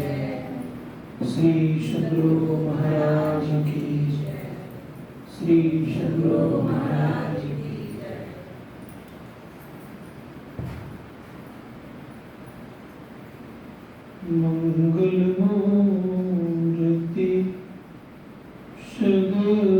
श्री सद्गुरु महाराज की जय। श्री सद्गुरु महाराज की जय। मंगल मूर्ति सद्गुरु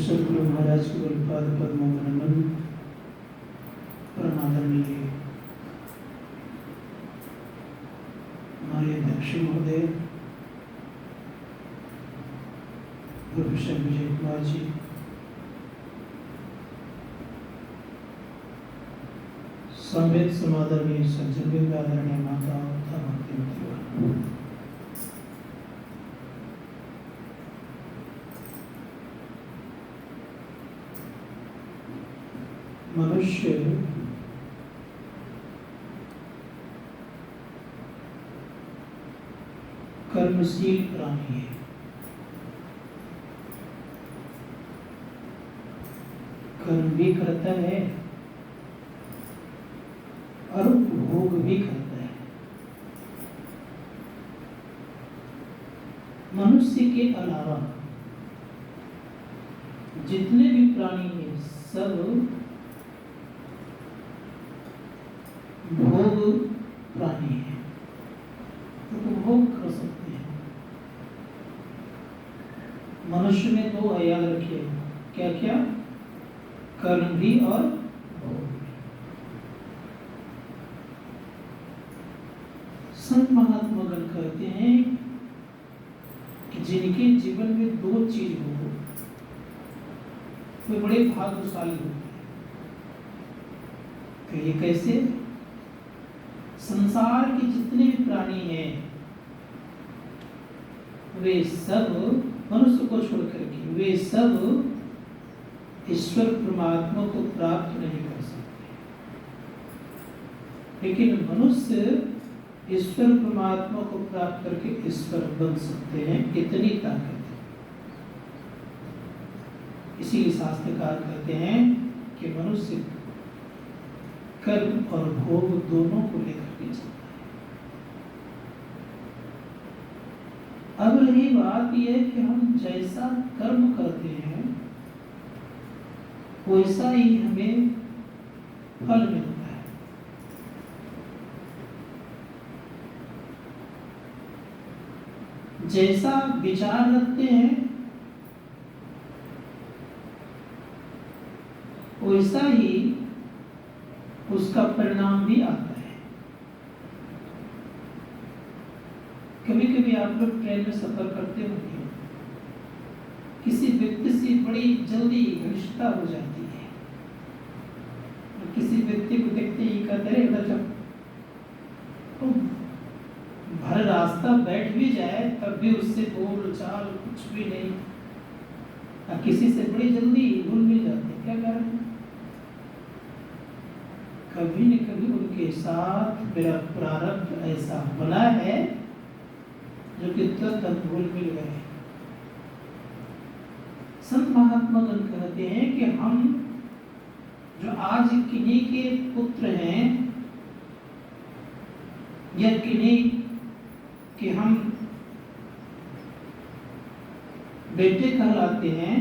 सद्गुरु महाराज के गुरुपाद पद्मों का नमन। परमादरणीय हमारे अध्यक्ष महोदय प्रोफेसर विजय कुमार जी, समेत समादरणीय सज्जन आदरणीय माता तथा भक्ति मनुष्य कर्मशील प्राणी है। कर्म भी करता है और भोग भी करता है। मनुष्य के अलावा जितने भी प्राणी हैं सब भोग प्राणी है, उपभोग कर सकते हैं। मनुष्य में दो है, याद रखिए। क्या क्या? कर्म भी और भोग भी। संत महात्मा गण कहते हैं कि जिनके जीवन में दो चीज हो वे बड़े भाग्यशाली होते हैं। तो ये कैसे? संसार के जितने भी प्राणी हैं वे सब, मनुष्य को छोड़ करके, वे सब ईश्वर परमात्मा को प्राप्त नहीं कर सकते, लेकिन मनुष्य ईश्वर परमात्मा को प्राप्त करके ईश्वर बन सकते हैं। कितनी ताकत है! इसीलिए शास्त्रकार कहते हैं कि मनुष्य कर्म और भोग दोनों को लेकर के चलता है। अब रही बात यह कि हम जैसा कर्म करते हैं वैसा ही हमें फल मिलता है। जैसा विचार रखते हैं वैसा ही उसका परिणाम भी आता है। कभी कभी आप लोग ट्रेन में सफर करते होंगे, किसी व्यक्ति से बड़ी जल्दी घनिष्ठता हो जाती है, किसी व्यक्ति को देखते ही कहते हैं तो भर रास्ता बैठ भी जाए तब भी उससे बोल चाल कुछ भी नहीं, और किसी से बड़ी जल्दी घुल मिल जाते हैं। क्या कारण है? कभी न कभी उनके साथ मेरा प्रारब्ध ऐसा बना है जो कि तुरंत घुल मिल गए। संत महात्मागण कहते हैं कि हम जो आज किन्हीं के पुत्र हैं या किन्हीं के हम बेटे कहलाते हैं,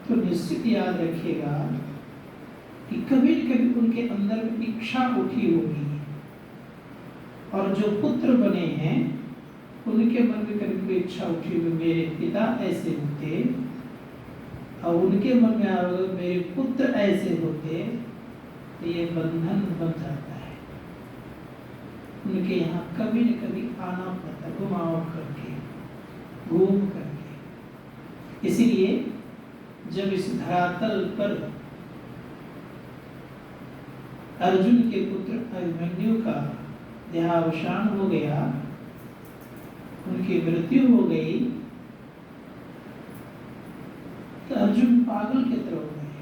तो निश्चित याद रखिएगा कि कभी न कभी उनके अंदर में इच्छा उठी होगी, और जो पुत्र बने हैं उनके मन में कभी कोई इच्छा उठी होगी मेरे पिता ऐसे होते, और उनके मन में आ रहा मेरे पुत्र ऐसे होते, तो ये बंधन बन जाता है। उनके यहाँ कभी न कभी आना पड़ता, घुमाव करके, घूम करके। इसीलिए जब इस धरातल पर अर्जुन के पुत्र अभिमन्यु का देहावसान हो गया, उनकी मृत्यु हो गई, तो अर्जुन पागल की तरह हो गए।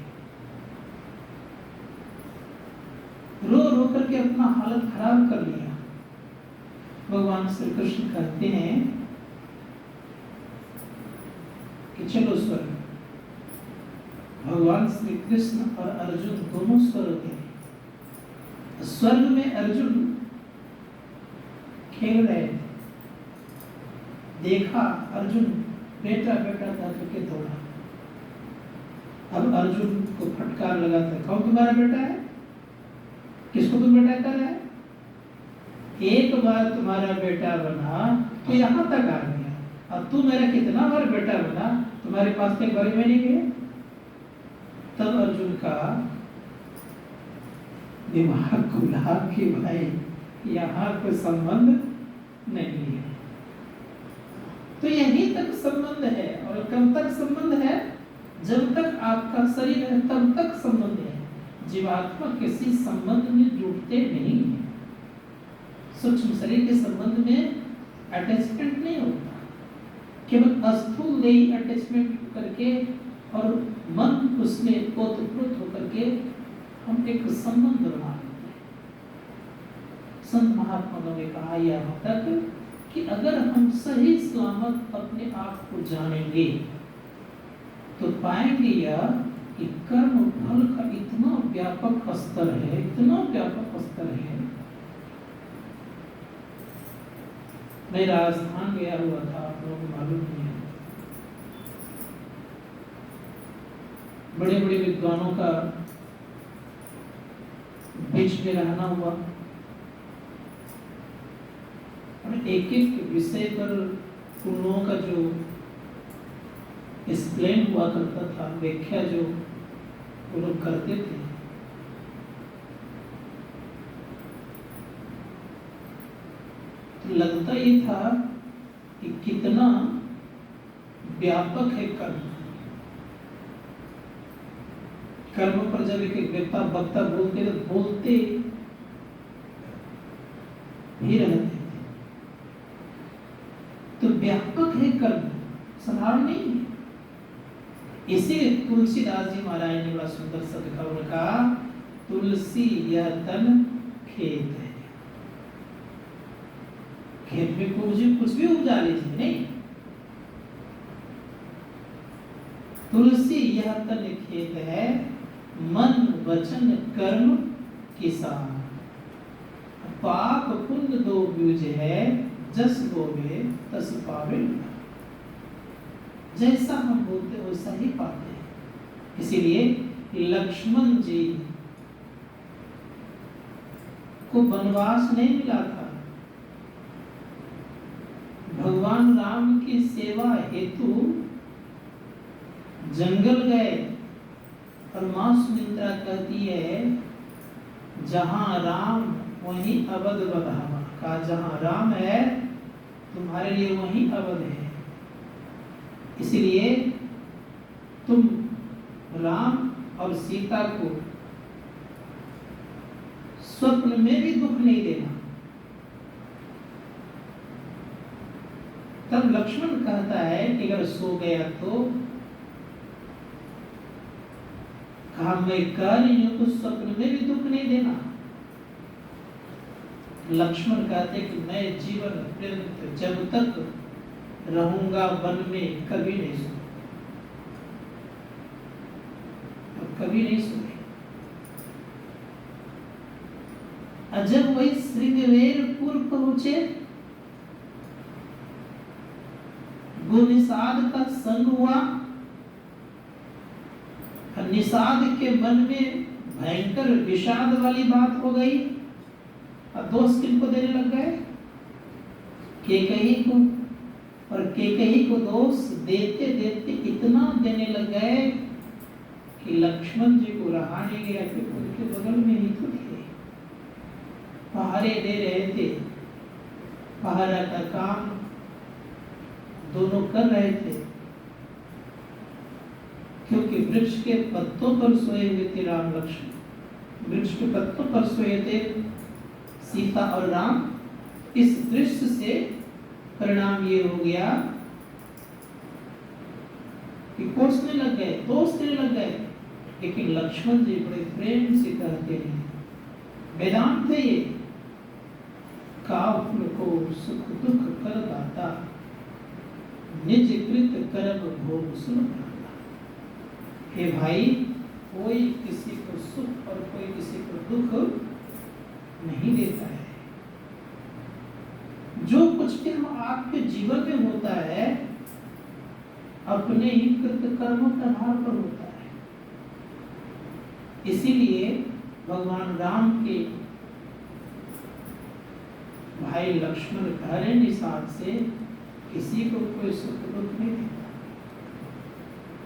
रो रो करके अपना हालत खराब कर लिया। भगवान श्री कृष्ण कहते हैं कि चलो स्वर्ग। भगवान श्री कृष्ण और अर्जुन दोनों स्वर्ग गए। स्वर्ग में अर्जुन खेल रहे थे, देखा अर्जुन बेटा बेटा कह करके दौड़ा। अब अर्जुन को फटकार लगा था, कौन तुम्हारा बेटा है? किसको तुम बेटा कर रहे हैं? एक बार तुम्हारा बेटा बना तो यहाँ तक आ गया, अब तू मेरा कितना बार बेटा बना, तुम्हारे पास एक बार में नहीं गए। तब अर्जुन का दिमाग खुला कि भाई यहाँ कोई संबंध नहीं है। तो यहीं तक संबंध है, और कब तक संबंध है? जब तक आपका शरीर है तब तक संबंध है। जीवात्मा किसी संबंध में जुड़ते नहीं है। सूक्ष्म शरीर के संबंध में अटैचमेंट नहीं होता, केवल स्थूल देही अटैचमेंट करके और मन उसमें ओतप्रोत होकर के हम एक संबंध बना लेते हैं। संत महात्मा ने कहा यहाँ तक कि अगर हम सही सलामत अपने आप को जानेंगे तो पाएंगे यह कि कर्म फल का इतना व्यापक स्तर है, इतना व्यापक स्तर है। मैं राजस्थान गया हुआ था, आप लोगों को मालूम नहीं है। बड़े बड़े विद्वानों का बीच में रहना हुआ, एक एक विषय पर उन लोगों का जो एक्सप्लेन हुआ करता था, व्याख्या जो वो लोग करते थे, तो लगता ये था कि कितना व्यापक है कर्म। कर्म पर जब एक वक्ता बोलते तो बोलते ही रहते थे। तो व्यापक है कर्म, साधारण नहीं है। इसीलिए तुलसीदास जी महाराज ने बड़ा सुंदर शब्द कहा, उनका तुलसी यह तन खेत है। खेत में कुछ भी उपजा लीजिए, नहीं, तुलसी यह तन खेत है, मन वचन कर्म किसान। पाप पुण्य दो बीज है, जस बोवे तस पावे। जैसा हम बोलते वैसा ही पाते हैं। इसीलिए लक्ष्मण जी को वनवास नहीं मिला था। भगवान राम की सेवा हेतु जंगल गए, और मां सुमित्रा कहती है जहां राम वहीं अवध बधावा। कहा जहां राम है तुम्हारे लिए वहीं अवध है। इसलिए तुम राम और सीता को स्वप्न में भी दुख नहीं देना। तब लक्ष्मण कहता है कि अगर सो गया तो कहा मैं कह रही हूं तो स्वप्न में भी दुख नहीं देना। लक्ष्मण कहते कि मैं जीवन पर्यंत जब तक रहूंगा वन में कभी नहीं सोऊंगा, कभी नहीं सोए। जब वही श्रृंगवेरपुर पहुंचे, निषाद का संग हुआ। निषाद के मन में भयंकर विषाद वाली बात हो गई। अब दोष किनको देने लग गए? कैकेयी को। और कैकेयी को दोष देते देते इतना देने लग गए कि लक्ष्मण जी को रहा नहीं गया कि उनके बगल में ही तो थे, पहरे दे रहे थे, पहरा का काम दोनों कर रहे थे। क्योंकि वृक्ष के पत्तों पर सोए हुए थे राम लक्ष्मण, वृक्ष के पत्तों पर सोए थे सीता और राम। इस दृश्य से परिणाम ये हो गया कि कोसने लग गए, दोष देने लग गए। लेकिन लक्ष्मण जी बड़े प्रेम से कहते हैं, वेदांत है ये, काव्य को सुख दुख कर दाता, निज कृत कर्म भोग सुन। हे भाई, कोई किसी को सुख और कोई किसी को दुख नहीं देता है। जो कुछ भी हम आपके जीवन में होता है अपने ही कृत कर्मों के आधार पर होता है। इसीलिए भगवान राम के भाई लक्ष्मण कह रहे निषाद से, किसी को कोई सुख दुख नहीं देता।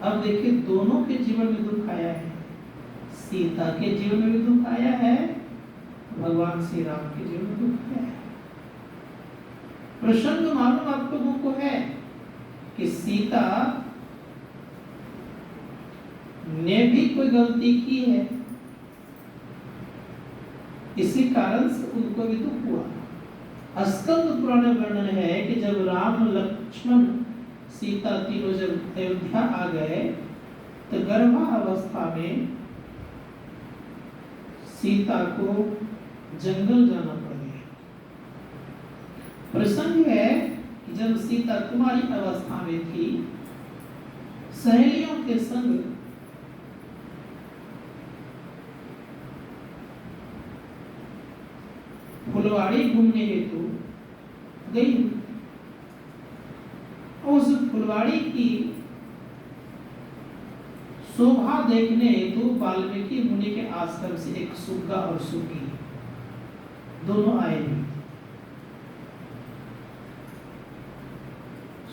अब देखिए, दोनों के जीवन में दुख आया है। सीता के जीवन में भी दुख आया है, भगवान श्री राम के जीवन में दुख आया है। प्रसंग मालूम आप लोगों को है कि सीता ने भी कोई गलती की है, इसी कारण से उनको भी दुख हुआ। स्कंद पुराण में वर्णन है कि जब राम लक्ष्मण सीता तीनों जब अयोध्या आ गए तो गर्भावस्था में सीता को जंगल जाना पड़ गया। प्रसंग है कि जब सीता कुमारी अवस्था में थी, सहेलियों के संग फुलवाड़ी घूमने हेतु गई। उस फुलवाड़ी की शोभा देखने हेतु वाल्मीकि मुनि के आश्रम से एक सुग्गा और सुग्गी दोनों आए हैं।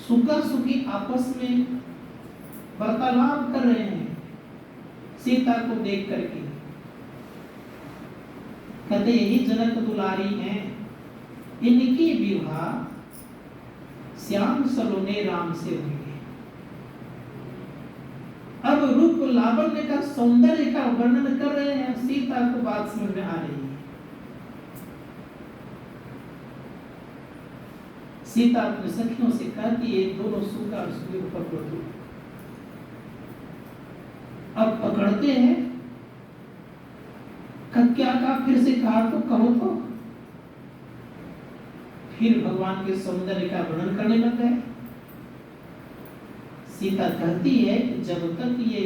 सुग्गा सुग्गी आपस में वार्तालाप कर रहे हैं सीता को देख करके। कहते यही जनक दुलारी हैं, इनकी विवाह श्याम सलोने राम से होंगे। अब रूप लावण्य का, सौंदर्य का वर्णन कर रहे हैं। सीता को बात समझ में आ रही है। सीता अपने सखियों से कहती है, दोनों सुग्गा और सुग्गी को पकड़ो। अब पकड़ते हैं, क्या कहा, फिर से कहा तो कहो तो। फिर भगवान के सौंदर्य का वर्णन करने लग गए। सीता कहती है कि जब तक ये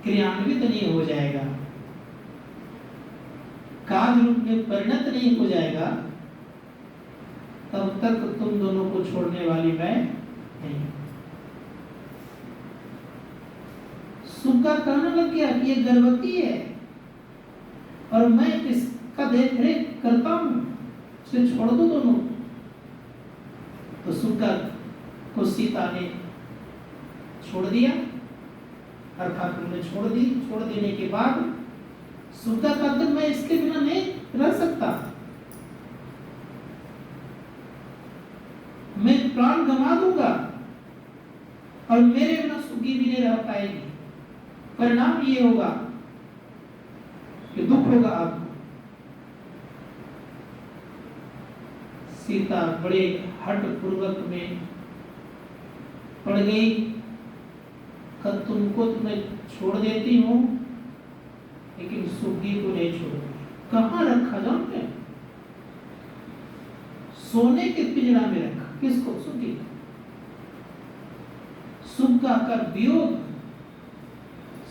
क्रियान्वित नहीं हो जाएगा, कार्य रूप में परिणत नहीं हो जाएगा, तब तक तुम दोनों को छोड़ने वाली मैं नहीं। सुग्गा कहने लग गया कि ये गर्भवती है और मैं इसका देख रेख करता हूं, उसे छोड़ दो दोनों। तो सुग्गा को सीता ने छोड़ दिया, अर्थात उन्होंने छोड़ दी। छोड़ देने के बाद सुग्गा कहते मैं इसके बिना नहीं रह सकता, मैं प्राण गंवा दूंगा और मेरे बिना सुग्गी भी नहीं रह पाएगी। परिणाम ये होगा कि दुख होगा आपको। सीता बड़े हठ पूर्वक में पड़ गई, कब तुमको तो मैं छोड़ देती हूँ, लेकिन सुग्गी को नहीं छोड़ूंगी। कहाँ रखा जानते हैं? सोने के पिंजरा में रखा। किसको? सुग्गी। सुग्गा का वियोग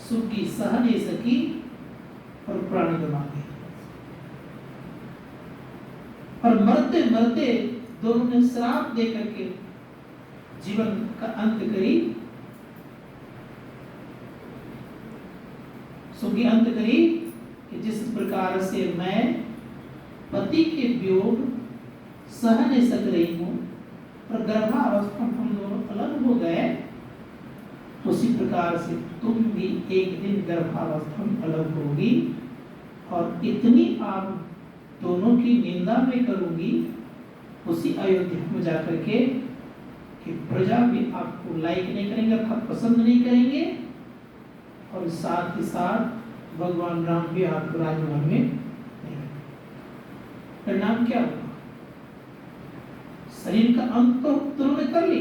सुग्गी सह नहीं सकी और प्राण गंवा गई। और मरते मरते दोनों ने श्राप दे करके जीवन का अंत करी। सुग्गी अंत करी कि जिस प्रकार से मैं पति के वियोग सह नहीं सक रही हूं और गर्भावस्था में हम दोनों अलग हो गए, उसी प्रकार से तुम भी एक दिन गर्भावस्था में अलग होगी और इतनी आप दोनों की निंदा में करूंगी उसी अयोध्या में जाकर के कि प्रजा भी आपको लाइक नहीं करेंगे, अर्थात पसंद नहीं करेंगे, और साथ ही साथ भगवान राम भी आपको राजमहल में नहीं। परिणाम क्या हुआ? शरीर का अंत तो दोनों ने कर ली,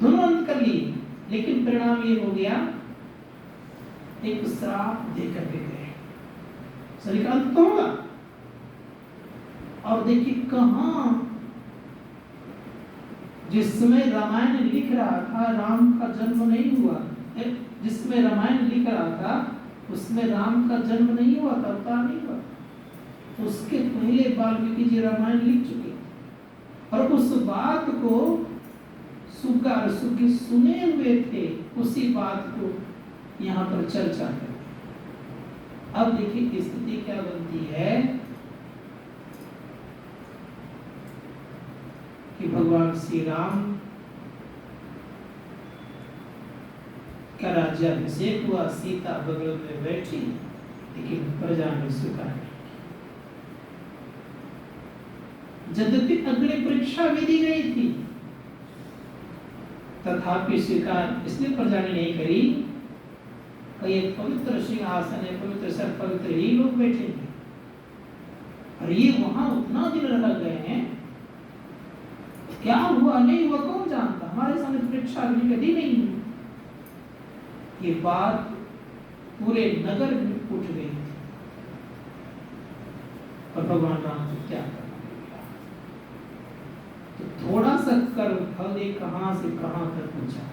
दोनों अंत कर लिए, लेकिन परिणाम ये हो गया एक श्राप देकर के गए। शरीर का अंत तो होगा। और देखिए कहां, जिस समय रामायण लिख रहा था राम का जन्म नहीं हुआ, जिसमें रामायण लिख रहा था उसमें राम का जन्म नहीं हुआ था, अवतार नहीं हुआ। उसके पहले वाल्मीकि जी रामायण लिख चुके और उस बात को सुग्गा और सुग्गी सुने हुए थे, उसी बात को यहाँ पर चर्चा कर। अब देखिए स्थिति क्या बनती है कि भगवान श्री राम का राज्याभिषेक हुआ, सीता बगल में बैठी, लेकिन प्रजा ने स्वीकार नहीं। यद्यपि अग्नि परीक्षा भी दी गई थी, तथापि स्वीकार इसलिए प्रजा ने नहीं करी कि ये पवित्र सिंहासन है, पवित्र सर पवित्र ही लोग बैठेंगे, और ये वहां उतना दिन रह गए हैं, क्या हुआ नहीं हुआ कौन जानता, हमारे सामने परीक्षा अग्नि कभी नहीं हुई। ये बात पूरे नगर में उठ गई थी और भगवान राम को क्या करना पड़ा। तो थोड़ा सा कर्म फल दे कहां से कहां तक पहुंचा।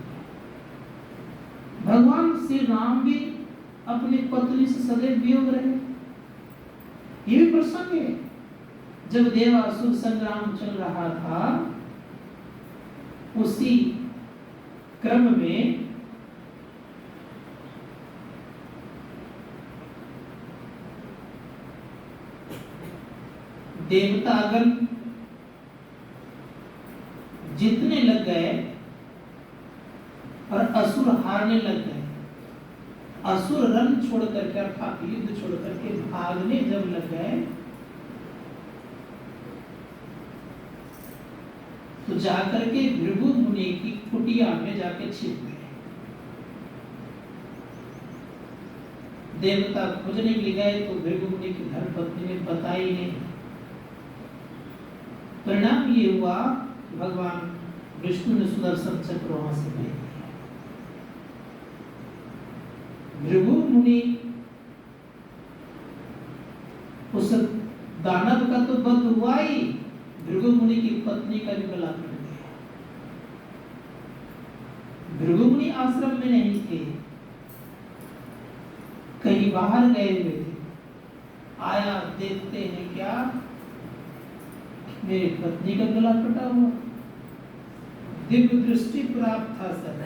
भगवान श्री राम भी अपनी पत्नी से सदैव वियोग रहे। ये भी प्रसंग है, जब देवासुर संग्राम चल रहा था, उसी क्रम में देवतागण जीतने लग गए और असुर हारने लग गए। असुर रण छोड़ करके अर्थात युद्ध छोड़ करके भागने जब लग गए, तो जाकर के भृगु मुनि की कुटिया में जाके छिप गए। देवता खोजने के लिए गए तो भृगु मुनि की धर्मपत्नी ने बताई नहीं। परिणाम ये हुआ भगवान विष्णु ने सुदर्शन चक्र वहां से भेज दिया। भृगु मुनि उस दानव का तो वध हुआ ही, भृगु मुनि की पत्नी का भी गला कट गया। भृगु मुनि आश्रम में नहीं थे, कहीं बाहर गए हुए थे। आया देखते हैं क्या, मेरी पत्नी का गला कटा हुआ। दिव्य दृष्टि प्राप्त था सर।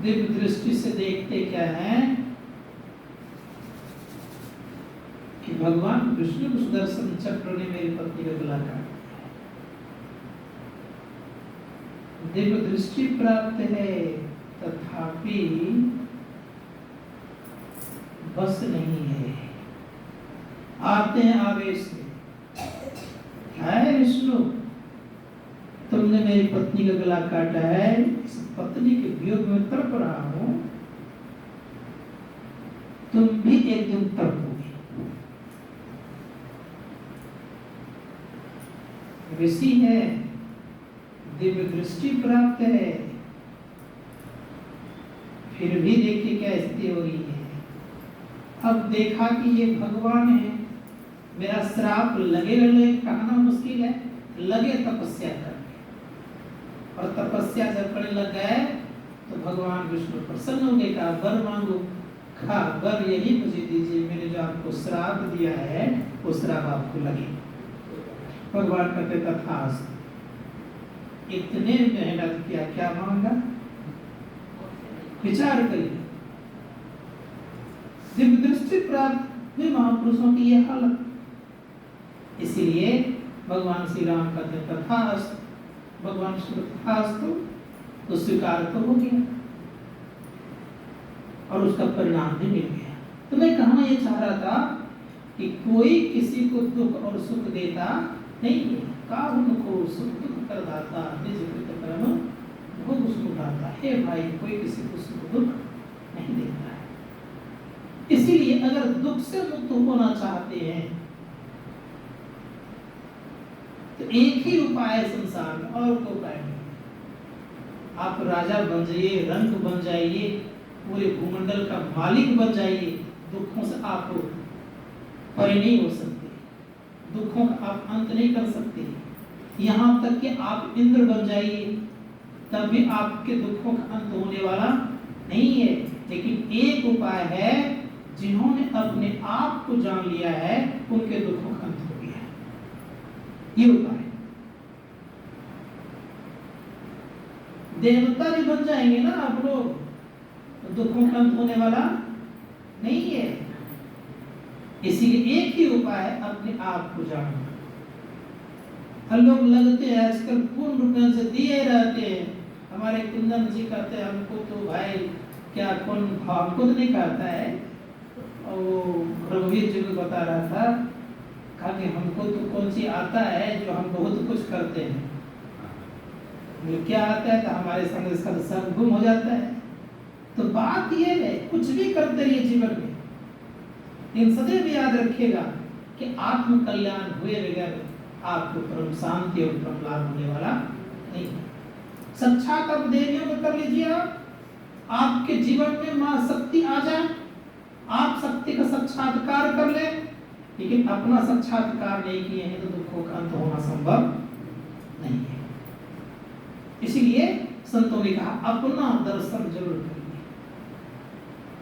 दिव्य दृष्टि से देखते क्या है कि भगवान विष्णु के सुदर्शन चक्र ने मेरी पत्नी का गला काट दिया। दिव्य दृष्टि प्राप्त है, तथापि बस नहीं है। आते हैं आवेश में, है विष्णु, तुमने मेरी पत्नी का गला काटा है, इस पत्नी के वियोग में तड़प रहा हूं, तुम भी एक दिन तड़पोगे। ऋषि है, दिव्य दृष्टि प्राप्त है, फिर भी देखिए क्या स्थिति हो रही है। अब देखा कि ये भगवान है, मेरा श्राप लगे कहना मुश्किल है, लगे तपस्या करने, और तपस्या जब करने लग गए तो भगवान विष्णु प्रसन्न हो गए, कहा वर मांगो। कहा वर यही मुझे दीजिए, मैंने जो आपको श्राप दिया है वो श्राप आपको लगे। भगवान कहते तथास्तु। इतने मेहनत किया, क्या मांगा? विचार करिए, दिव्य दृष्टि प्राप्त हुई महापुरुषों की यह हालत। इसीलिए भगवान श्री राम कहते तथास्तु। भगवान श्री तथास्तु तो स्वीकार तो हो गया और उसका परिणाम भी मिल गया। तो मैं कहना यह चाह रहा था कि कोई किसी को दुख और सुख देता नहीं है। काहुन को सुख दुख करदाता, निज कृत कर्म भोग सुख उठाता है। भाई कोई किसी को सुख दुख नहीं देता है। इसीलिए अगर दुख से मुक्त होना चाहते हैं तो एक ही उपाय है संसार में, और कोई उपाय नहीं। आप राजा बन जाइए, रंग बन जाइए, पूरे भूमंडल का मालिक बन जाइए, दुखों से आप परे नहीं हो सकते, दुखों का आप अंत नहीं कर सकते। यहाँ तक कि आप इंद्र बन जाइए, तब भी आपके दुखों का अंत होने वाला नहीं है। लेकिन एक उपाय है, जिन्होंने अपने आप को जान लिया है उनके दुखों का अंत हो गया। ये उपाय देवता भी बन जाएंगे ना आप लोग, तो दुखों का अंत होने वाला नहीं है। इसीलिए एक ही उपाय है, अपने आप को जानना। हर लोग लगते हैं आजकल पूर्ण रूप से दिए रहते हैं। हमारे कुंदन जी कहते हैं हमको तो भाई क्या कौन हमको तो नहीं कहता है, और रघुवीर जी को बता रहा था, कहा कि हमको तो कौन सी आता है जो हम बहुत कुछ करते हैं। क्या आता है तो हमारे संग इसका तो सब गुम हो जाता है। तो बात ये है, कुछ भी करते रहिए जीवन में, इन सदैव याद रखिएगा कि आत्म कल्याण हुए बगैर आपको परम शांति और परम लाभ होने वाला नहीं है। साक्षात आप देवियों को कर लीजिए, आपके जीवन में मां शक्ति आ जाए, आप शक्ति का साक्षात्कार कर ले, लेकिन अपना साक्षात्कार नहीं किए हैं तो दुखों का अंत होना संभव नहीं है। इसीलिए संतों ने कहा अपना दर्शन जरूर करिए।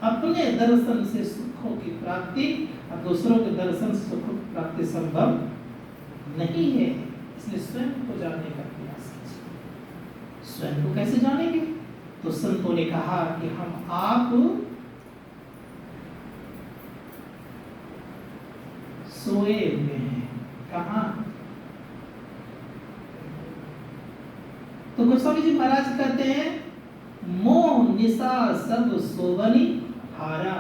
अपने दर्शन से सुखों की प्राप्ति और दूसरों के दर्शन से सुखों की प्राप्ति संभव नहीं है। इसलिए स्वयं को जानने का प्रयास कीजिए। स्वयं को कैसे जानेंगे? तो संतों ने कहा कि हम आप सोए हुए हैं। कहाँ? तो गोस्वामी जी महाराज कहते हैं मोह निशा सब सोवनी हारा,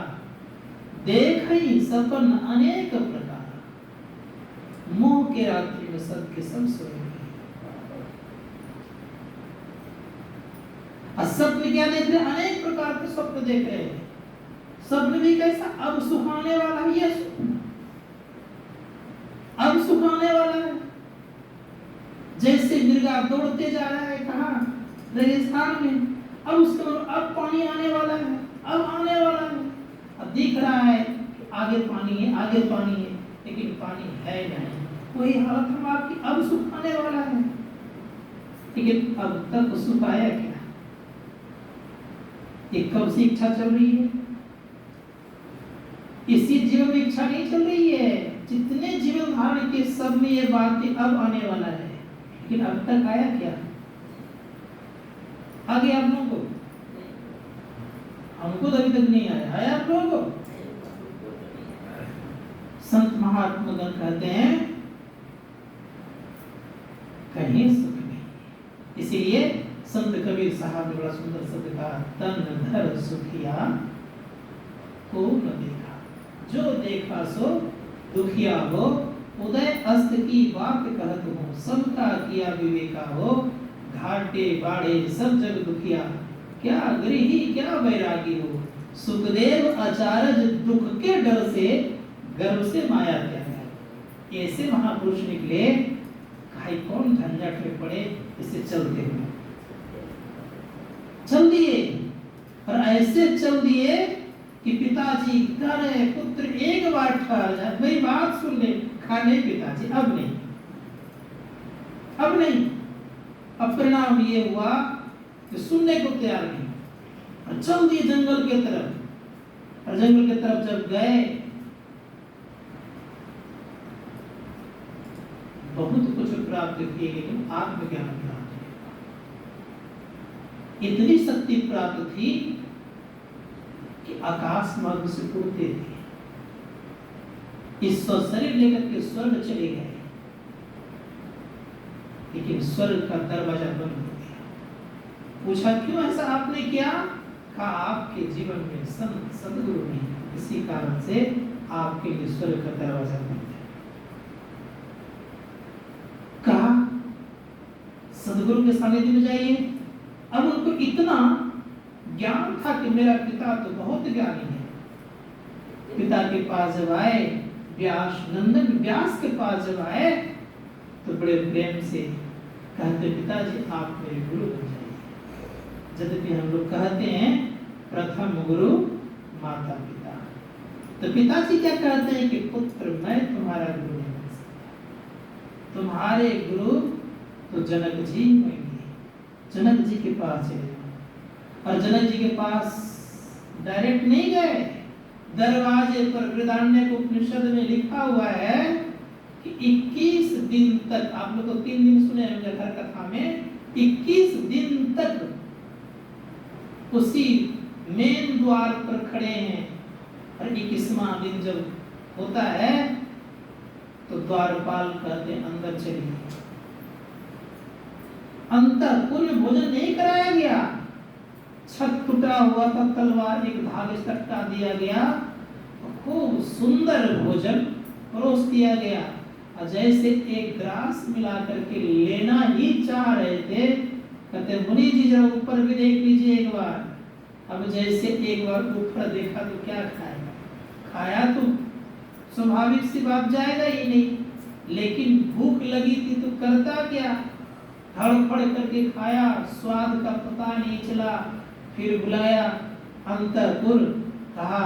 देखई सपन अनेक प्रकार। मोह के रात्रि में सब के सब सोए हैं। स्वप्न क्या देख रहे? अनेक प्रकार के स्वप्न देख रहे हैं। स्वप्न भी कैसा? अब सुहाने वाला ये स्वप्न, अब सुहाने वाला है। जैसे मिर्गा दौड़ते जा रहा है, कहाँ? रेगिस्तान में। अब उसके अब पानी आने वाला है, अब आने वाला है। अब दिख रहा है कि आगे पानी है, आगे पानी है, लेकिन पानी है नहीं। वही हालत हम आपकी, अब सुखाने वाला है, लेकिन अब तक सुख आया क्या? ये कब से इच्छा चल रही है? इसी जीवन में इच्छा नहीं चल रही है। जितने जीवन धारण के सब में ये बात अब आने वाला है, लेकिन अब तक आया क्या? आगे आप लोगों को, हमको तो अभी तक नहीं आया। आया आप लोगों को? संत महात्मा गण कहते हैं कहीं सुख नहीं। इसीलिए संत कबीर साहब ने बड़ा सुंदर शब्द कहा, तन धर सुखिया को न देखा, जो देखा सो दुखिया हो। उदय अस्त की बात कहत हो, सबका किया विवेका हो। घाटे बाड़े सब जग दुखिया, क्या गृही क्या बैरागी हो। सुखदेव आचार्य दुख के डर से गर्भ से माया त्यागा। ऐसे महापुरुष निकले, भाई कौन झंझट में पड़े, इसे चलते हुए चल दिए। और ऐसे चल दिए कि पिताजी कह रहे पुत्र एक बार ठहर जा, मेरी बात सुन ले। कहा नहीं पिताजी अब नहीं, अब नहीं। अब परिणाम ये हुआ कि सुनने को तैयार नहीं, और चल दिए जंगल के तरफ। और जंगल के तरफ जब गए बहुत कुछ प्राप्त किए, लेकिन आत्मज्ञान प्राप्त नहीं। इतनी शक्ति प्राप्त थी कि आकाश मार्ग से उड़ते थे, ईश्वर शरीर लेकर के स्वर्ग चले गए, लेकिन स्वर्ग का दरवाजा बंद हो गया। पूछा क्यों ऐसा आपने किया? कहा आपके जीवन में संत सदगुरु नहीं, इसी कारण से आपके लिए स्वर्ग का दरवाजा बंद है। कहा सदगुरु के सानिध्य में जाइए। अब उनको इतना ज्ञान था कि मेरा पिता तो बहुत ज्ञानी है। पिता के पास जब आए, व्यास नंदन व्यास के पास जब आए तो बड़े प्रेम से कहते पिताजी आप मेरे गुरु बन जाइए। यद्यपि हम लोग कहते हैं प्रथम गुरु माता पिता, तो पिताजी क्या कहते हैं कि पुत्र मैं तुम्हारा गुरु नहीं बन सकता, तुम्हारे गुरु तो जनक जी होंगे। जनक जी के पास चले जाओ। और जनक जी के पास डायरेक्ट नहीं गए, दरवाजे पर बृहदारण्यक उपनिषद में लिखा हुआ है कि 21 दिन तक, आप लोग तो 3 दिन सुने होंगे हर कथा में, 21 दिन तक उसी मेन द्वार पर खड़े हैं। और 21वां दिन जब होता है तो द्वारपाल कहते अंदर चलिए। अंतःपुर में भोजन नहीं कराया गया, छत टूटा हुआ था, तलवार एक धागे से लटका दिया गया, खूब सुंदर भोजन परोस दिया गया। और जैसे एक ग्रास मिला करके लेना ही चाह रहे थे, कहते मुनि जी जरा ऊपर भी देख लीजिए एक बार। अब जैसे एक बार ऊपर देखा तो क्या खाएगा, खाया तो स्वाभाविक सी बात जाएगा ही नहीं, लेकिन भूख लगी थी तो करता क्या, धड़फड़ करके खाया, स्वाद का पता नहीं चला। फिर बुलाया अंतःपुर, कहा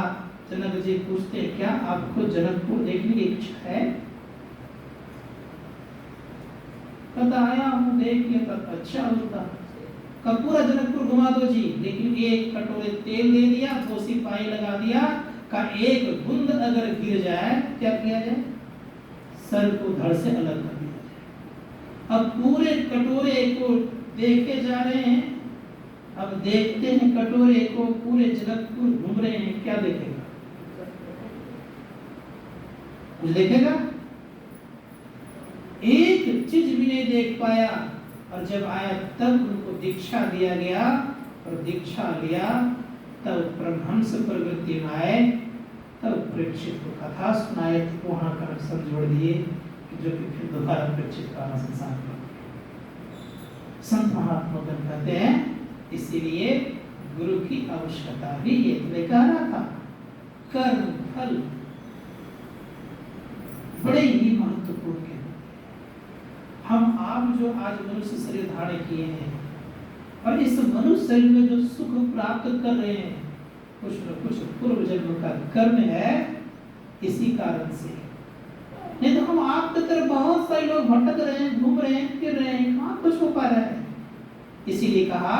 जनक जी पूछते क्या आपको जनकपुर देखने की इच्छा है? कहता आया हूँ, देख के तब अच्छा होता, कब पूरा जनकपुर घुमा दो जी। लेकिन एक कटोरे तेल दे दिया, 2 सिपाही लगा दिया, का एक बूंद अगर गिर जाए क्या किया जाए? सर को धड़ से अलग कर दिया जाए। अब पूरे कटोरे को देखे जा रहे हैं, अब देखते हैं कटोरे को, पूरे जनकपुर घूम रहे हैं, क्या देखेगा? कुछ देखेगा? एक चीज भी नहीं देख पाया। और जब आया तब उनको दीक्षा दिया गया, और दीक्षा लिया तब परमहंस प्रवृत्ति में आए, तब परीक्षित को कथा सुनाए, तो वहां कनेक्शन जोड़ दिए, जो कि फिर दोबारा परीक्षित का संसार में संत महात्मा कहते हैं। इसीलिए गुरु की आवश्यकता भी ये कह रहा था, कर्म फल बड़े ही महत्वपूर्ण है। हम आप जो आज मनुष्य शरीर धारण किए हैं, और इस मनुष्य शरीर में जो सुख प्राप्त कर रहे हैं, कुछ न कुछ पूर्व जन्म का कर्म है। इसी कारण से नहीं तो हम आपकी तरफ बहुत सारे लोग भटक रहे हैं, घूम रहे हैं, फिर रहे हैं, कहाँ कुछ हो पा रहा है। इसीलिए कहा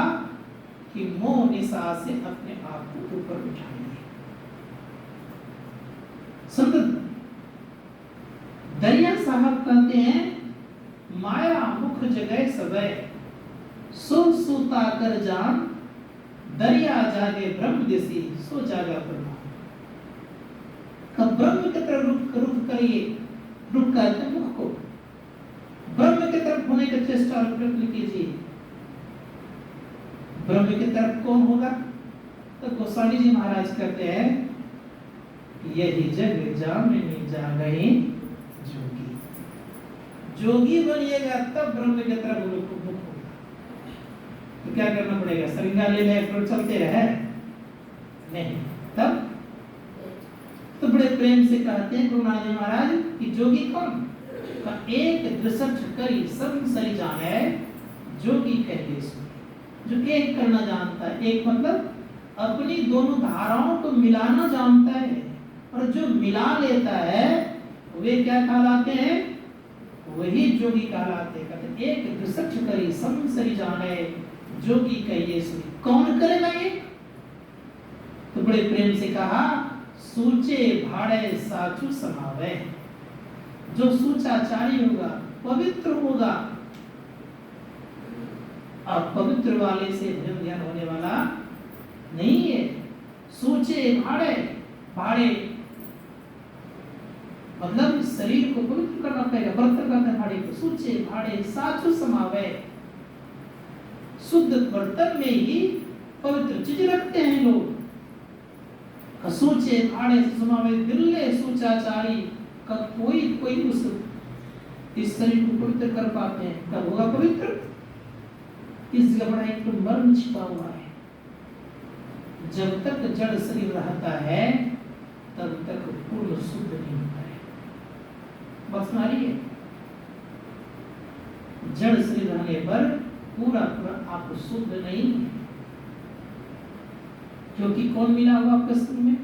कि मोह निशा से अपने आप को ऊपर उठाइए। संत दरिया साहब कहते हैं, माया मुख जगह सबे सो सूता कर जान, दरिया जागे ब्रह्म दिशी सो जागा ब्रह्म। कब ब्रह्म की तरफ रुख करिए, रुख करके मुख को ब्रह्म की तरफ होने का चेष्टा और प्रयत्न कीजिए। ब्रह्म की तरफ कौन होगा? तो गोस्वामी जी महाराज कहते हैं, यही जग जामिनी जागई जोगी। जोगी बनिएगा तब ब्रह्म की तरफ मुख होगा। तो क्या करना पड़ेगा? श्रृंगार में चलते रहे नहीं, तब तो बड़े प्रेम से कहते हैं गुरु नानक महाराज कि जोगी कौन? का एक दृसठ करी संसरी जाने जोगी कहते सो। जो एक करना जानता है, एक मतलब अपनी दोनों धाराओं को मिलाना जानता है, और जो मिला लेता है वे क्या कहलाते हैं? वही जोगी कहलाते हैं। कहते एक दृसठ करी संसरी जाने जोगी कहिए सो। कौन करेगा ये? तो बड़े प्रेम से कहा, सूचे भाड़े साचू समावे। जो सूचाचारी होगा, पवित्र होगा, अपवित्र वाले से भजन ध्यान होने वाला नहीं है। सूचे भाड़े, भाड़े मतलब शरीर को पवित्र करना पड़ेगा, व्रत करना है भाड़े को। सूचे भाड़े साचू समावे, शुद्ध बर्तन में ही पवित्र चीज रखते हैं लोग। सूचे भाड़े समावे दिल्ले सूचाचारी, का कोई उस इस शरीर को पवित्र कर पाते हैं? कब होगा पवित्र? इस जगह बड़ा एक मर्म छिपा हुआ है। जब तक जड़ शरीर रहता है तब तक पूर्ण शुद्ध नहीं होता है। बस मारी है, जड़ शरीर रहने पर पूरा आप शुद्ध नहीं है। क्योंकि कौन मिला हुआ आपके शरीर में?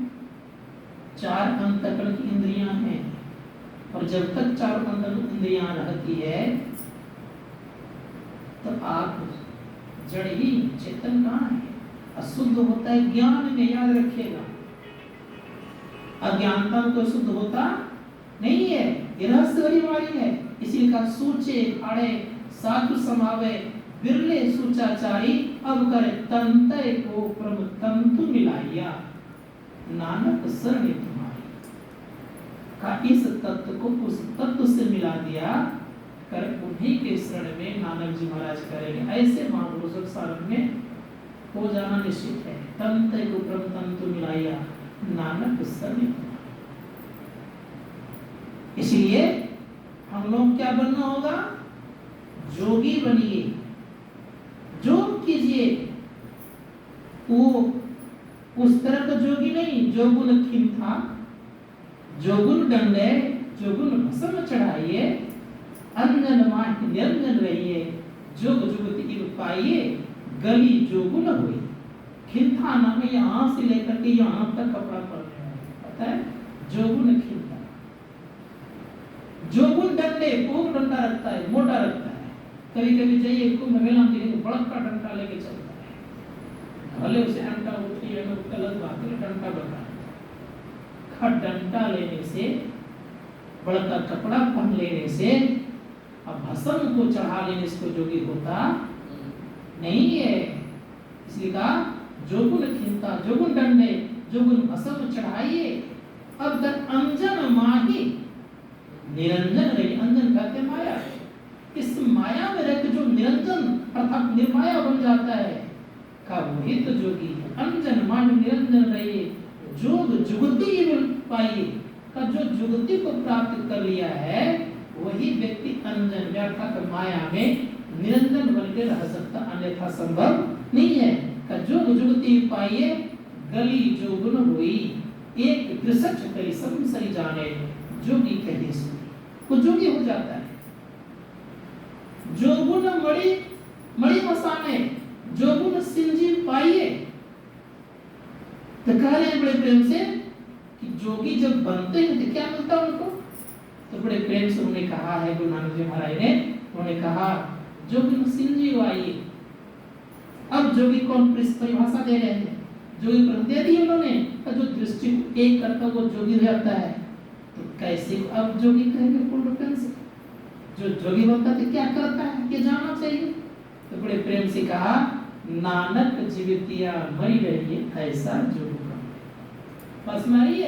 चार अंतःकरण की इंद्रियां हैं, और जब तक चार अंतःकरण इंद्रियां रहती है तो आप जड़ ही, चेतन कहाँ है? अशुद्ध होता है ज्ञान में, याद रखिएगा। अज्ञानता में तो शुद्ध होता नहीं है, ये रहस्य वाली है। इसी का सूचे भाड़े साधु समावे बिरले सूचाचारी, अब करे तंतय को प्रम तंतु मिलाइया, नानक शरण तुम्हारी। का इस तत्व को उस तत्व से मिला दिया कर उन्हीं के शरण में नानक जी महाराज करेंगे। ऐसे महापुरुषों के शरण में हो जाना निश्चित है। तंतय को प्रम तंतु मिलाइया, नानक शरण। इसलिए हम लोग क्या बनना होगा? जोगी बनिए, योग कीजिए। वो उस तरह का जोगी नहीं जो गुण खिंथा, जो गुण दंडे, जो गुण भस्म चढ़ाइए, अंजन माह निरंजन रहिए, जोग जुगति इव पाइए, गली जो गुण हुई। खिंथा नाम यहाँ से लेकर के यहाँ तक कपड़ा पहनने वाला, पता है? जो गुण खिंथा, जो गुण दंडे, वो डंडा रखता है, मोटा रखता है। कभी कभी जाइए कुंभ मेला में देखिए बड़ा का डंडा लेके चलता है, भले उसे डंडा उठी है गलत बात है, डंडा बता डंडा लेने से, बड़ा का कपड़ा पहन लेने से, अब भस्म को चढ़ा लेने से कोई जोगी होता नहीं है। इसलिए कहा जो गुण खिंता, जो गुण दंडे, जो गुण भस्म चढ़ाइए, अब तक अंजन माही निरंजन रही। अंजन कहते माया, इस माया में रहकर जो निरंजन अर्थात निर्माया बन जाता है का वही तो जोगी है। अंजन माही निरंजन रहिए, जोग जुगति पाइए, का जो जुगति को प्राप्त कर लिया है वही व्यक्ति अंजन अर्थात माया में निरंजन बनकर रह सकता, अन्यथा संभव नहीं है। का जोग जुगति पाइए, गली जो गुण हुई, एक दृसठ करी संसरी जाने, जोगी कहिए सो। वो जोगी हो जाता है। जो गुण मणि मणि मसाने, जो गुण सिंजी पाइए। तो कह रहे हैं बड़े प्रेम से कि जोगी जब बनते हैं तो क्या मिलता है उनको? तो बड़े प्रेम से उन्होंने कहा है, गुरु नानक जी महाराज ने उन्होंने कहा जो गुण सिंजी आइए। अब जोगी कौन परिभाषा दे रहे हैं? जोगी पर दे दी उन्होंने, जो दृष्टि को एक करता वो जोगी हो जाता है। तो कैसे अब जोगी कहेंगे पूर्ण रूप से? जो जोगी बनता है क्या करता है ये जानना चाहिए। तो बड़े प्रेम से कहा नानक जीवितिया मरी रहिए, ऐसा जोग बस मारिए।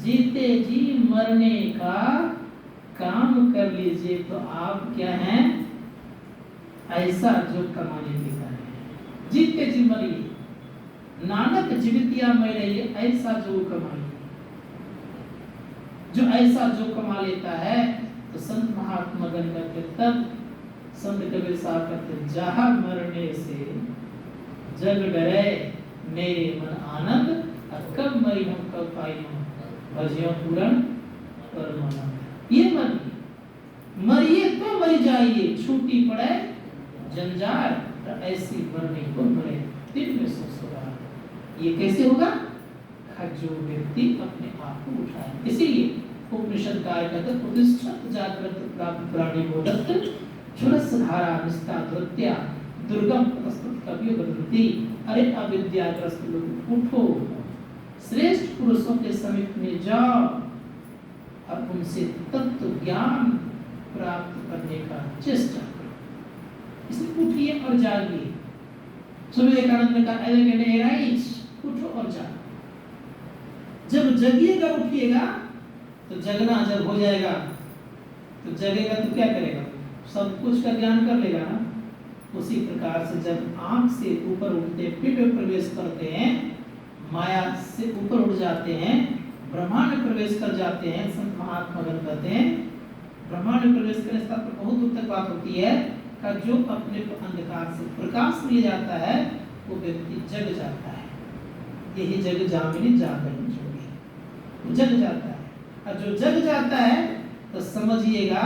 जीते जी मरने का काम कर लीजिए तो आप क्या हैं? ऐसा जो कमाने के कारण जीते जी मरिए, नानक जीवितिया मर रहिए, ऐसा जो कमाइए। जो ऐसा जो कमा लेता है तो संत महात्मा गण करते, तब संत कबीर साहब कहते जहाँ मरने से जग डरे मेरे मन आनंद, कब मरी हम कब पाई हम भजियों पूरण परमानंद। ये मन और ऐसी मरने को मरे, दिन में सोच रहा। ये कैसे होगा? जो व्यक्ति अपने आप को उठाए। इसीलिए उपनिषद का कहते हैं प्रतिष्ठित जागृत प्राप्त प्राणी बोधत चुरस धारा निष्ठाद्रत्या दुर्गम तपस्वित कवियो बदलती। अरे अविद्याग्रस्त लोग उठो, श्रेष्ठ पुरुषों के समीप में जाओ और उनसे तत्व ज्ञान प्राप्त करने का चेष्टा करो। इसलिए उठिए और जागिए। स्वामी विवेकानंद ने कहा उठो और जाओ। जब जगिएगा उठिएगा तो जगना जब हो जाएगा तो जगेगा तो क्या करेगा? सब कुछ का ज्ञान कर लेगा ना। उसी प्रकार से जब आंख से ऊपर उठते, पेट में प्रवेश करते हैं, माया से ऊपर उठ जाते हैं, ब्रह्मांड में प्रवेश कर जाते हैं, संत महात्मा गण कहते हैं ब्रह्मांड में प्रवेश करने से बहुत दूर तक बात होती है का जो अपने को अंधकार से प्रकाश मिल जाता है वो व्यक्ति जग जाता है। यही जग जामिनी जागरण जोगी, जग जाता है। और जो जग जाता है तो समझिएगा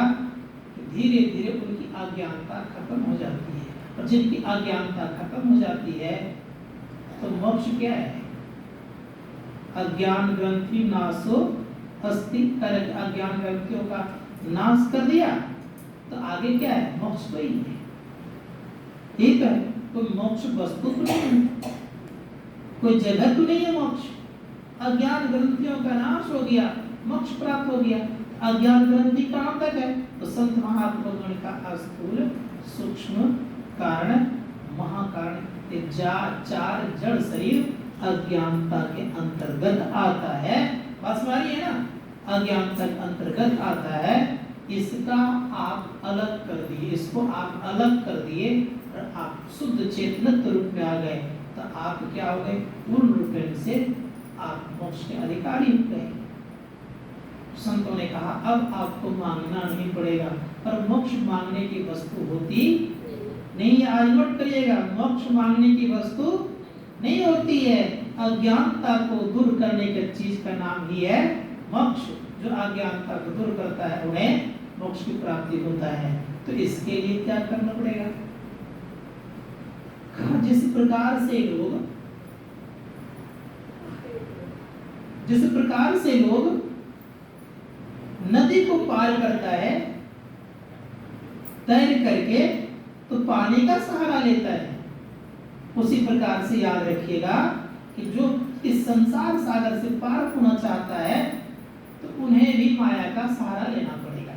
धीरे धीरे उनकी अज्ञानता खत्म हो जाती है। और जिनकी अज्ञानता खत्म हो जाती है तो मोक्ष क्या है? अज्ञान ग्रंथि नाशो अस्ति। कर अज्ञान ग्रंथियों का नाश कर दिया तो आगे क्या है? मोक्ष तो ही है। ठीक है, कोई मोक्ष वस्तु तो नहीं है, कोई जगह तो नहीं है मोक्ष। अज्ञान ग्रंथियों का नाश हो गया, मोक्ष प्राप्त हो गया। अज्ञान ग्रंथि कहाँ तक है? तो संत महात्मा गण का स्थूल सूक्ष्म कारण महाकारण ये चार जड़ शरीर अज्ञानता के अंतर्गत आता है। बस मारी है ना, अज्ञानता के अंतर्गत आता है। इसका आप अलग कर दिए, इसको आप अलग कर दिए और आप शुद्ध चेतनत्व रूप में आ गए तो आप क्या हो गए? पूर्ण रूप से आप मोक्ष के अधिकारी हो गए। संतों ने कहा अब आपको मांगना नहीं पड़ेगा। पर मोक्ष मांगने की वस्तु होती नहीं है। आज नोट करिएगा, मोक्ष मांगने की वस्तु नहीं होती है। अज्ञानता को दूर करने की चीज का नाम ही है मोक्ष। जो अज्ञानता को दूर करता है उन्हें मोक्ष की प्राप्ति होता है। तो इसके लिए क्या करना पड़ेगा? जिस प्रकार से लोग नदी को पार करता है तैर करके तो पानी का सहारा लेता है, उसी प्रकार से याद रखिएगा कि जो इस संसार सागर से पार होना चाहता है तो उन्हें भी माया का सहारा लेना पड़ेगा।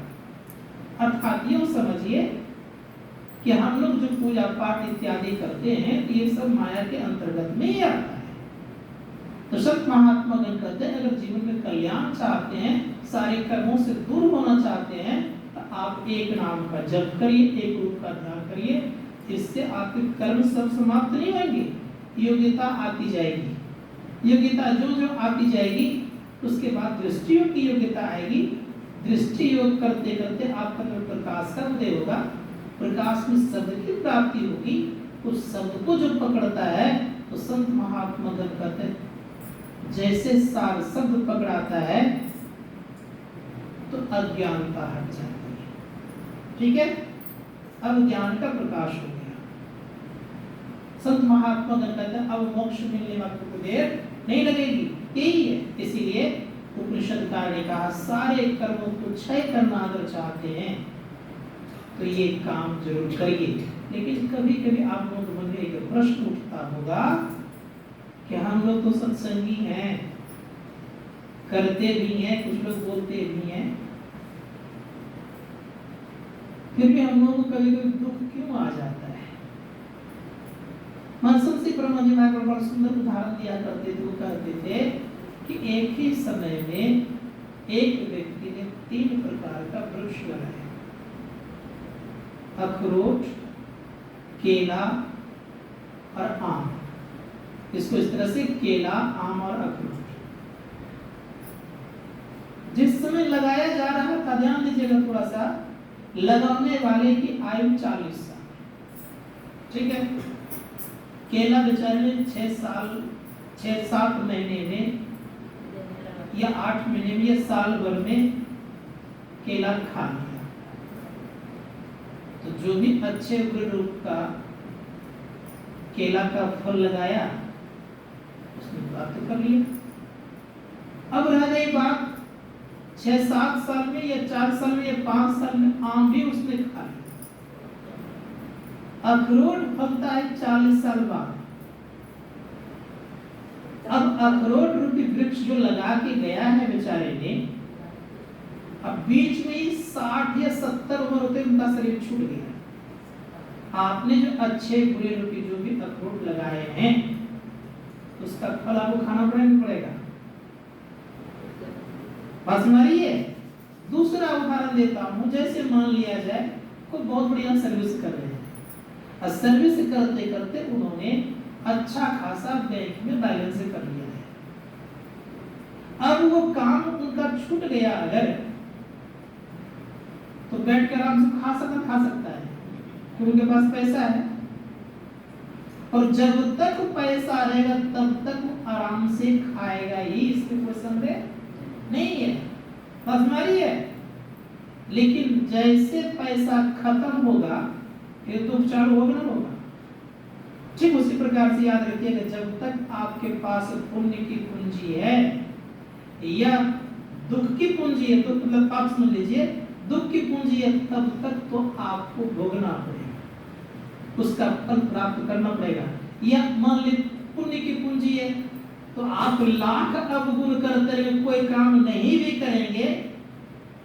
अर्थात यूं समझिए कि हम लोग जो पूजा पाठ इत्यादि करते हैं ये सब माया के अंतर्गत में ही आता है। तो संत महात्मा गण कहते हैं अगर जीवन में कल्याण चाहते हैं, सारे कर्मों से दूर होना चाहते हैं तो आप एक नाम का जप करिए, एक रूप का ध्यान करिए। इससे आपके कर्म सब समाप्त नहीं होंगे, योग्यता आती जाएगी। योग्यता जो जो आती जाएगी उसके बाद दृष्टि योग की योग्यता आएगी। दृष्टि योग करते करते आपका जो प्रकाश का उदय होगा, प्रकाश में शब्द की प्राप्ति होगी। उस शब्द को जो पकड़ता है तो संत महात्मा गण कहते हैं जैसे सार शब्द पकड़ाता है तो अज्ञानता हट जाती है। ठीक है, अब ज्ञान का प्रकाश हो गया। संत महात्मा गण कहते हैं अब मोक्ष मिलने वाले को देर नहीं लगेगी। यही है, इसीलिए उपनिषदकार ने कहा सारे कर्मों को क्षय करना अगर चाहते हैं तो ये काम जरूर करिए। लेकिन कभी कभी आप लोग मन में एक प्रश्न उठता होगा कि हम लोग तो सत्संगी हैं, करते भी हैं, कुछ लोग बोलते भी हैं, फिर भी हम लोगों को कभी कभी दुख क्यों आ जाता है? मनसुख सिंह ब्रह्म जी महाराज बड़ा सुंदर उदाहरण दिया करते थे। वो कहते थे कि एक ही समय में एक व्यक्ति ने 3 प्रकार का वृक्ष लगाया, अखरोट, केला और आम। इसको इस तरह से केला, आम और अखरोट। जिस समय लगाया जा रहा था, ध्यान दीजिएगा थोड़ा सा, लगाने वाले की आयु 40 साल। ठीक है, केला बेचारे ने 6-7 महीने में या 8 महीने में या साल भर में केला खा लिया। तो जो भी अच्छे उग्र रूप का केला का फल लगाया, उसने प्राप्त कर लिया। अब रह गई बात 6-7 साल में या 4 साल में या 5 साल में आम भी उसने खा लिया। अखरोट फलता है 40 साल बाद। अब अखरोट रूपी वृक्ष जो लगा के गया है बेचारे ने, अब बीच में ही 60 या 70 उम्र होते उनका शरीर छूट गया। आपने जो अच्छे बुरे रूपी जो भी अखरोट लगाए हैं, उसका फल आपको खाना पड़ेगा। बात सुना रही है? दूसरा उदाहरण देता हूं, जैसे मान लिया जाए कोई बहुत बढ़िया सर्विस कर रहे हैं, और सर्विस करते करते उन्होंने अच्छा खासा बैंक में बैलेंस कर लिया है। अब वो काम उनका छूट गया अगर, तो बैठ कर आराम से खा सकता है क्योंकि उनके पास पैसा है। और जब तक पैसा रहेगा तब तक वो आराम से खाएगा ही, इसमें कोई संदेह नहीं है। हमारी है। लेकिन जैसे पैसा खत्म होगा ये दुख चालू होगा ना होगा। ठीक उसी प्रकार से याद रखिएगा, जब तक आपके पास पुण्य की पूंजी है या दुख की पूंजी है, तो मतलब आप समझ लीजिए दुख की पूंजी है, तब तक तो आपको भोगना पड़ेगा, उसका फल प्राप्त करना पड़ेगा। या मान ली पुण्य की पूंजी है, तो आप लाख अवगुण करते हुए कोई काम नहीं भी करेंगे,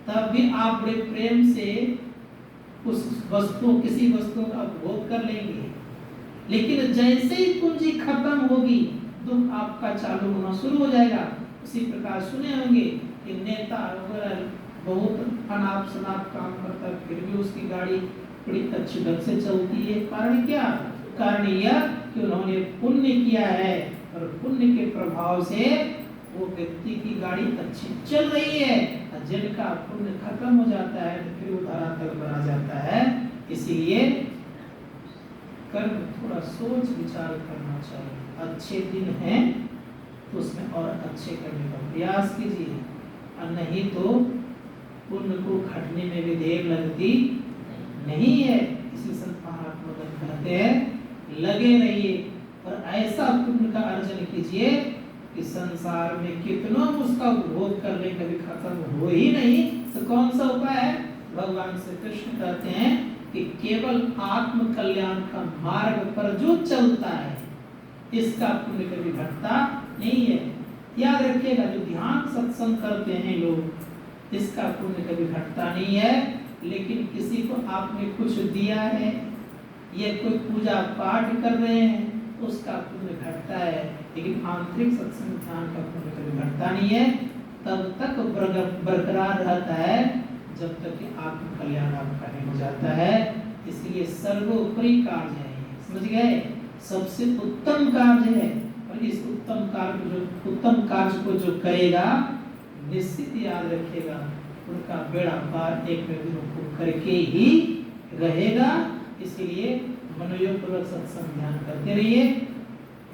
तब भी आप बड़े प्रेम से उस वस्तु किसी वस्तु का उपभोग कर लेंगे। लेकिन जैसे ही पूंजी खत्म होगी, दुख आपका चालू होना शुरू हो जाएगा। उसी प्रकार सुने होंगे कि नेता वगैरह बहुत अनाप शनाप काम करता है, फिर भी उसकी गाड़ी बड़ी अच्छी ढंग से चलती है। कारण क्या? कारण यह कि उन्होंने पुण्य किया है, और पुण्य के प्रभाव से वो व्यक्ति की गाड़ी अच्छी चल रही है। जिनका पुण्य खत्म हो जाता है तो फिर वो धरातल पर आ जाता है। इसीलिए कर्म थोड़ा सोच विचार करना चाहिए। अच्छे दिन हैं तो उसमें और अच्छे करने का प्रयास कीजिए, और नहीं तो पुण्य को घटने में भी देर लगती नहीं है। इसी संत महात्मा कहते हैं लगे रहिए और ऐसा पुण्य का अर्जन कीजिए कि संसार में कितना उसका उपभोग कर ले कभी खत्म हो ही नहीं। तो कौन सा उपाय है? भगवान श्री कृष्ण कहते हैं कि केवल आत्म कल्याण का मार्ग पर जो चलता है इसका पुण्य कभी घटता नहीं है। याद रखिएगा, जो ध्यान सत्संग करते हैं लोग, इसका पुण्य कभी घटता नहीं है। लेकिन किसी को आपने कुछ दिया है या कोई पूजा पाठ कर रहे हैं, उसका पुण्य घटता है। लेकिन आंतरिक सत्संग ध्यान का पुण्य कभी घटता नहीं है। तब तक बरकरार रहता है जब तक कि आत्म कल्याण आपका नहीं हो जाता है। इसलिए सर्वोपरि कार्य है, समझ गए? सबसे उत्तम कार्य है, और इस उत्तम कार्य को जो करेगा, निश्चित याद रखिएगा उनका बेड़ा पार एक दिन को करके ही रहेगा। इसलिए मनोयोग पूर्वक सत्संग ध्यान करते रहिए,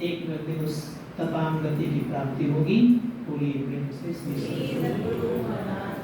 एक दिन उस तपाम गति की प्राप्ति होगी। बोलिए प्रेम से श्री सद्गुरु महाराज।